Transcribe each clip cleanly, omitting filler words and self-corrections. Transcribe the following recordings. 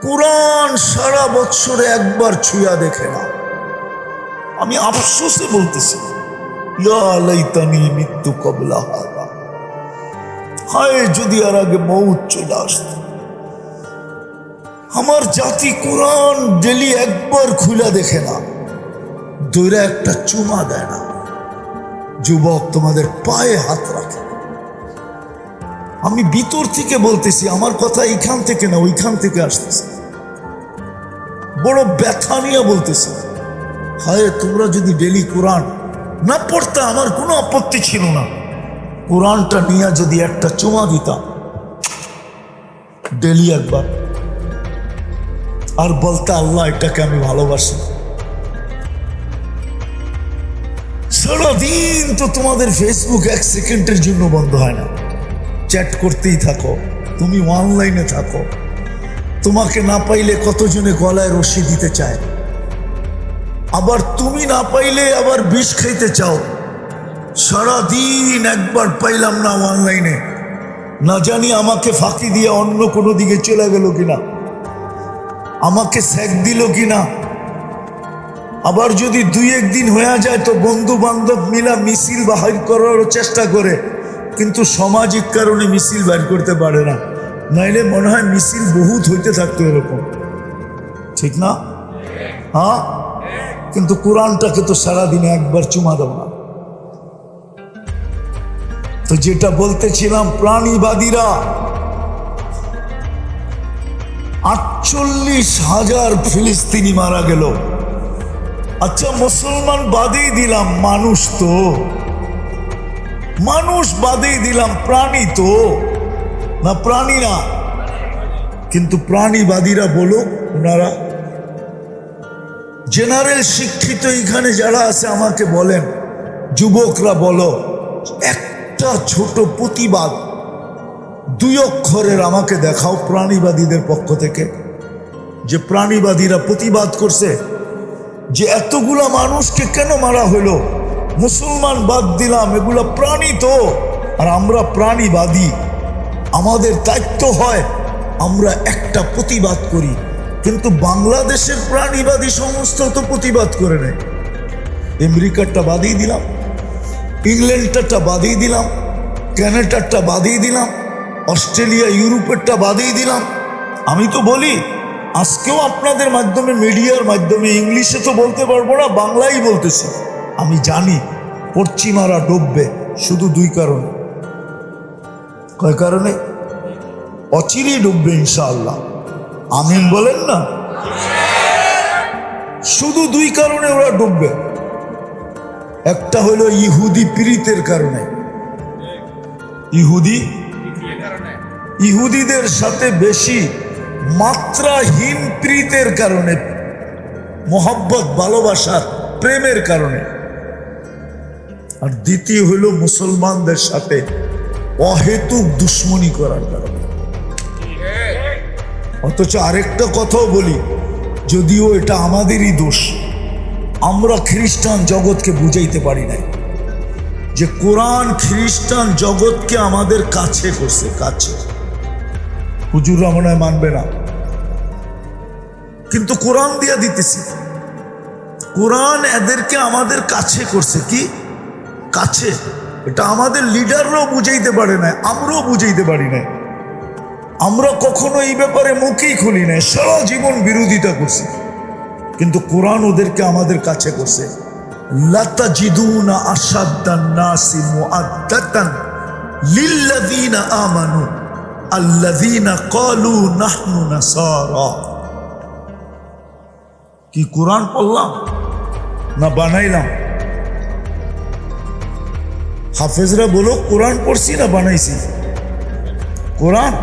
কুরআন সারা বছরে একবার ছুঁয়া দেখে না। আমি আফসোসে বলতেছি, ইয়া লাইতানি মিত্তু কবলা হাদা, হায় যদি আর আগে মৌত চলে আসত। আমার জাতি কুরআন ডেলি একবার খুলে দেখে না, দৌড়ে একটা চুমা দেয় না। যুবক, তোমাদের পায়ে হাত রাখে। আমি ভিতর থেকে বলতেছি, আমার কথা এইখান থেকে না ওইখান থেকে আসতেছে, বড় ব্যথা নিয়ে বলতেছি। হায়, তোমরা যদি ডেলি কোরআন না পড়তে আমার কোনো আপত্তি ছিল না, কোরআনটা নিয়ে যদি একটা চুমা দিতাম ডেলি একবার, আর বলতে আল্লাহ এটাকে আমি ভালোবাসি। সারাদিন তো তোমাদের ফেসবুক এক সেকেন্ডের জন্য বন্ধ হয় না, চ্যাট করতেই থাকো, তুমি অনলাইনে থাকো। তোমাকে না পাইলে কতজনে গলায় রশি দিতে চায়, আবার তুমি না পাইলে আবার বিষ খাইতে চাও। সারাদিন একবার পাইলাম না অনলাইনে, না জানি আমাকে ফাঁকি দিয়ে অন্য কোনো দিকে চলে গেল কিনা, আমাকে স্যাক দিল কিনা। আবার যদি দুই একদিন হয়ে যায় তো বন্ধু বান্ধব মিলা মিছিল বাহির করার চেষ্টা করে, কিন্তু সামাজিক কারণে মিছিল বের করতে পারে না, নাইলে মনে হয় মিছিল বহুত হইতে থাকতো এরকম, ঠিক না? হ্যাঁ, কিন্তু কোরআনটাকে তো সারাদিনে একবার চুমা দাও না। তো যেটা বলতেছিলাম, প্রাণীবাদীরা 48,000 ফিলিস্তিনি মারা গেল। আচ্ছা, মুসলমান বাদেই দিলাম, মানুষ তো মানুষ বাদেই দিলাম, প্রাণী তো না, প্রাণী না। কিন্তু প্রাণীবাদীরা বলো, ওনারা জেনারেল শিক্ষিত এখানে যারা আছে আমাকে বলেন, যুবকরা বলো, একটা ছোট প্রতিবাদ 2 অক্ষরের আমাকে দেখাও প্রাণীবাদীদের পক্ষ থেকে, যে প্রাণীবাদীরা প্রতিবাদ করছে যে এতগুলা মানুষকে কেন মারা হলো। মুসলমান বাদ দিলাম, এগুলা প্রাণী তো, আর আমরা প্রাণীবাদী। আমাদের দায়িত্ব হয় আমরা একটা প্রতিবাদ করি, কিন্তু বাংলাদেশের প্রাণীবাদী সংস্থা তো প্রতিবাদ করে নেয়। আমেরিকারটা বাদিয়ে দিলাম, ইংল্যান্ডটা বাদিয়ে দিলাম, কানাডারটা বাদিয়ে দিলাম, অস্ট্রেলিয়া ইউরোপেরটা বাদিয়ে দিলাম। আমি তো বলি, আজকেও আপনাদের মাধ্যমে, মিডিয়ার মাধ্যমে, ইংলিশে তো বলতে পারবো না, বাংলাই বলতেছি। আমি জানি পশ্চিমারা ডুববে শুধু 2 কারণে। কয় কারণে? অচিরেই ডুববে ইনশাআল্লাহ, আমিন বলেন না। শুধু 2 কারণে ওরা ডুববে। একটা হলো ইহুদি পীড়িতের কারণে, ইহুদিদের সাথে বেশি মাত্রাহীন প্রীতের কারণে, মোহাব্বত, ভালোবাসার, প্রেমের কারণে। আর দ্বিতীয় হলো মুসলমানদের সাথে অহেতুক দুশ্মনী করার কারণে। অথচ আরেকটা কথাও বলি, যদিও এটা আমাদেরই দোষ, আমরা খ্রিস্টান জগৎকে বুঝাইতে পারি নাই যে কোরআন খ্রিস্টান জগৎকে আমাদের কাছে করছে, কাছে। হুজুররা মনে হয় মানবে না, কিন্তু কোরআন দিয়া দিতেছি। কোরআন এদেরকে আমাদের কাছে করছে, কি কাছে? এটা আমাদের লিডাররাও বুঝাইতে পারে না, আমরাও বুঝাইতে পারি না। আমরা কখনো এই ব্যাপারে মুখেই খুলি নাই, সারা জীবন বিরোধিতা করছি, কিন্তু কোরআন ওদেরকে আমাদের কাছে করছে। লাতাজিদুনা আশাদ্দান নাসি মুআদ্দাতান লিল্লাযীনা আমানু আল্লাযীনা ক্বালু নাহনু নাসারা। কি কোরআন পড়লাম না বানাইলাম? হাফেজরা বলো, কোরআন পড়ছি না বানাইছি? কোরআন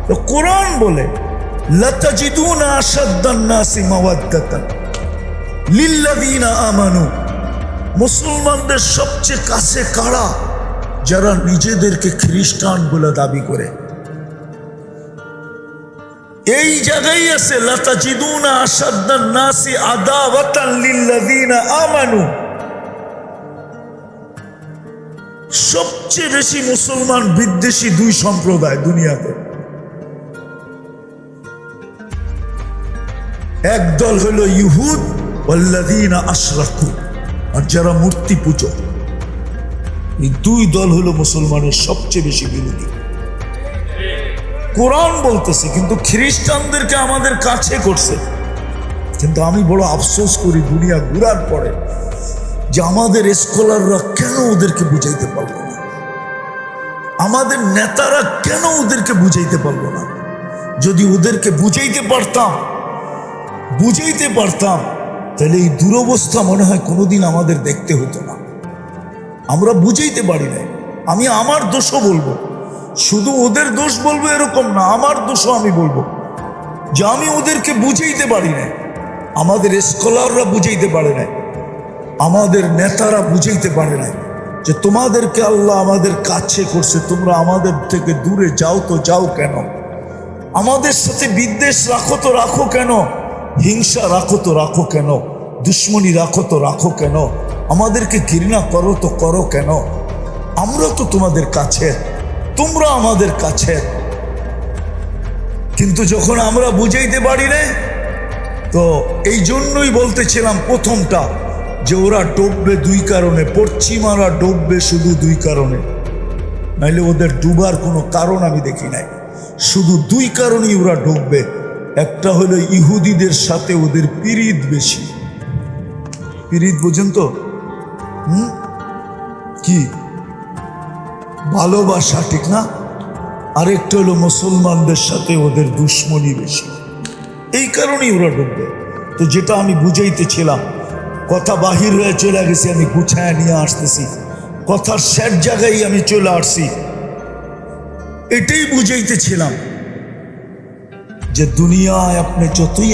তো কোরআন বলে, লাতাজিদুনা আশাদ্দান নাসি মাওয়াদ্দাতান লিল্লাযীনা আমানু। মুসলমানদের সবচেয়ে কাছে কারা? যারা নিজেদেরকে খ্রিস্টান বলে দাবি করে। এই জায়গায় আছে লাতাজিদুনা আশাদ্দান নাসি আদাওয়াতান লিল্লাযীনা আমানু। সবচেয়ে বেশি মুসলমান বিদ্বেষী 2 সম্প্রদায় দুনিয়াতে, একদল হলো ইহুদ ওয়াল্লাযীনা আশরাকু, আর যারা মূর্তি পূজক। এই দুই দল হলো মুসলমানের সবচেয়ে বেশি বিরোধী। কোরআন বলতেছে, কিন্তু খ্রিস্টানদেরকে আমাদের কাছে করছে। কিন্তু আমি বড় আফসোস করি দুনিয়া ঘুরার পরে যে আমাদের স্কলাররা কেন ওদেরকে বুঝাইতে পারলো না, আমাদের নেতারা কেন ওদেরকে বুঝাইতে পারলো না। যদি ওদেরকে বুঝাইতে পারতাম তাহলে এই দুরবস্থা মনে হয় কোনোদিন আমাদের দেখতে হতো না। আমরা বুঝাইতে পারি না। আমি আমার দোষও বলবো, শুধু ওদের দোষ বলবো এরকম না, আমার দোষও আমি বলবো যে আমি ওদেরকে বুঝাইতে পারি না। আমাদের স্কলাররা বুঝাইতে পারে না, আমাদের নেতারা বুঝাইতে পারে না যে তোমাদেরকে আল্লাহ আমাদের কাছে করছে, তোমরা আমাদের থেকে দূরে যাও তো যাও কেন, আমাদের সাথে বিদ্বেষ রাখো তো রাখো কেন, হিংসা রাখো তো রাখো কেন, দুশ্মনী রাখো তো রাখো কেন, আমাদেরকে ঘৃণা করো তো করো কেন, আমরা তো তোমাদের কাছে, তোমরা আমাদের কাছে। কিন্তু যখন আমরা বুঝাইতে পারি না, তো এই জন্যই বলতেছিলাম প্রথমটা যে ওরা ডুববে দুই কারণে, পশ্চিমারা ডুববে শুধু দুই কারণে, নাইলে ওদের ডুবার কোনো কারণ আমি দেখি নাই। শুধু দুই কারণেই ওরা ডুববে। একটা হলো ইহুদিদের সাথে ওদের পিরিত বেশি, পিরিত বোঝেন তো? কি ভালোবাসা, ঠিক না? আরেকটা হলো মুসলমানদের সাথে ওদের দুশ্মনী বেশি। এই কারণেই ওরা ডুববে। তো যেটা আমি বুঝাইতেছিলাম, কথা বাহির হয়ে চলে গেছি, আমি গুছায় নিয়ে আসতেছি, কথার শেষ জায়গায় আমি চলে আসছি। এটাই বুঝাইতেছিলাম যে দুনিয়ায় আপনি যতই